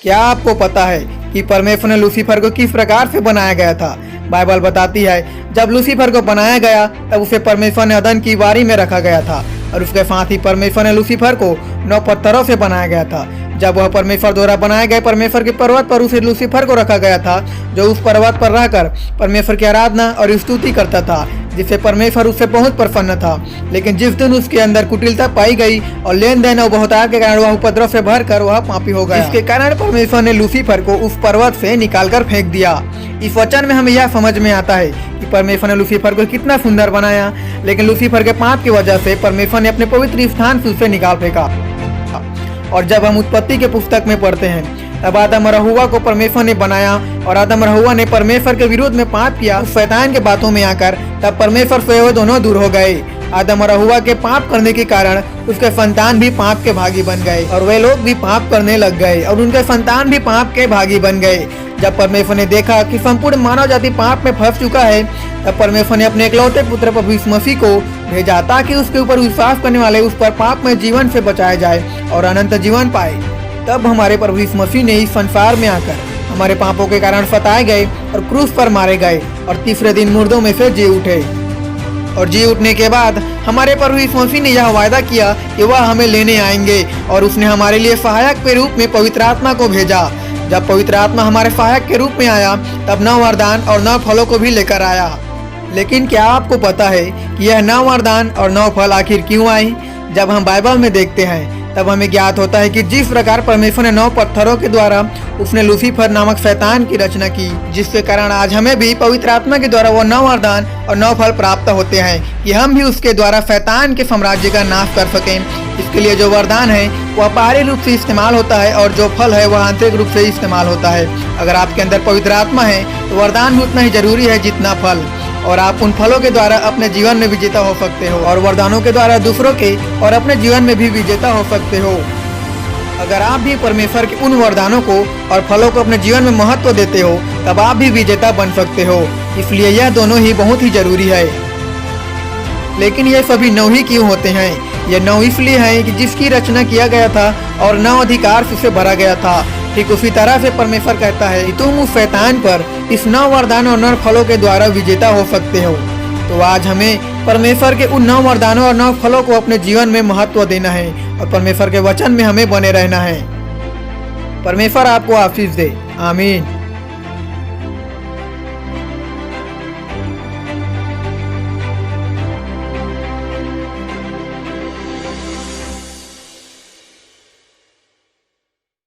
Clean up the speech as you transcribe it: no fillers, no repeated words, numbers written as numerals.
क्या आपको पता है कि परमेश्वर ने लूसीफर को किस प्रकार से बनाया गया था? बाइबल बताती है जब लूसीफर को बनाया गया तब उसे परमेश्वर ने अदन की बारी में रखा गया था और उसके साथ ही परमेश्वर ने लूसीफर को 9 पत्थरों से बनाया गया था। जब वह परमेश्वर द्वारा बनाए गए परमेश्वर के पर्वत पर उसे लूसीफर को रखा गया था, जो उस पर्वत पर रहकर परमेश्वर की आराधना और स्तुति करता था, जिससे परमेश्वर उससे बहुत प्रसन्न था। लेकिन जिस दिन उसके अंदर कुटिलता पाई गई और लेन देन और बहुतायत के कारण वह उपद्रव से भरकर वह पापी हो गया, जिसके कारण परमेश्वर ने लूसीफर को उस पर्वत से निकालकर फेंक दिया। इस वचन में हमें यह समझ में आता है कि परमेश्वर ने लूसीफर को कितना सुंदर बनाया, लेकिन लूसीफर के पाप की वजह से परमेश्वर ने अपने पवित्र स्थान से उसे निकाल फेंका। और जब हम उत्पत्ति के पुस्तक में पढ़ते हैं तब आदम और हव्वा को परमेश्वर ने बनाया और आदम और हव्वा ने परमेश्वर के विरोध में पाप किया शैतान के बातों में आकर, तब परमेश्वर से वो दोनों दूर हो गए। आदम और हव्वा के पाप करने के कारण उसके संतान भी पाप के भागी बन गए और वे लोग भी पाप करने लग गए और उनके संतान भी पाप के भागी बन गए। जब परमेश्वर ने देखा कि संपूर्ण मानव जाति पाप में फंस चुका है, तब परमेश्वर ने अपने इकलौते पुत्र प्रभु यीशु मसीह को भेजा ताकि उसके ऊपर विश्वास करने वाले उस पर पाप में जीवन से बचाया जाए और अनंत जीवन पाए। तब हमारे प्रभु यीशु मसीह ने इस संसार में आकर हमारे पापों के कारण सताए गए और क्रूस पर मारे गए और तीसरे दिन मुर्दों में से जी उठे। और जी उठने के बाद हमारे प्रभु यीशु मसीह ने यह वायदा किया कि वह हमें लेने आएंगे और उसने हमारे लिए सहायक के रूप में पवित्र आत्मा को भेजा। जब पवित्र आत्मा हमारे सहायक के रूप में आया तब 9 वरदान और 9 फलों को भी लेकर आया। लेकिन क्या आपको पता है कि यह 9 वरदान और 9 फल आखिर क्यों आए? जब हम बाइबल में देखते हैं तब हमें ज्ञात होता है कि जिस प्रकार परमेश्वर ने 9 पत्थरों के द्वारा उसने लूसीफर नामक शैतान की रचना की, जिसके कारण आज हमें भी पवित्र आत्मा के द्वारा वो 9 वरदान और 9 फल प्राप्त होते हैं कि हम भी उसके द्वारा शैतान के साम्राज्य का नाश कर सकें। इसके लिए जो वरदान है वह बाहरी रूप से इस्तेमाल होता है और जो फल है वह आंतरिक रूप से इस्तेमाल होता है। अगर आपके अंदर पवित्र आत्मा है तो वरदान भी उतना ही जरूरी है जितना फल, और आप उन फलों के द्वारा अपने जीवन में विजेता हो सकते हो और वरदानों के द्वारा दूसरों के और अपने जीवन में भी विजेता हो सकते हो। अगर आप भी परमेश्वर के उन वरदानों को और फलों को अपने जीवन में महत्व देते हो तब आप भी विजेता बन सकते हो। इसलिए यह दोनों ही बहुत ही जरूरी है। लेकिन ये सभी 9 ही क्यों होते हैं? ये 9 इसलिए हैं कि जिसकी रचना किया गया था और 9 अधिकार से उसे भरा गया था। ठीक उसी तरह से परमेश्वर कहता है कि तुम उस शैतान पर इस 9 वरदानों और 9 फलों के द्वारा विजेता हो सकते हो। तो आज हमें परमेश्वर के उन 9 वरदानों और 9 फलों को अपने जीवन में महत्व देना है और परमेश्वर के वचन में हमें बने रहना है। परमेश्वर आपको आशीष दे। आमीन।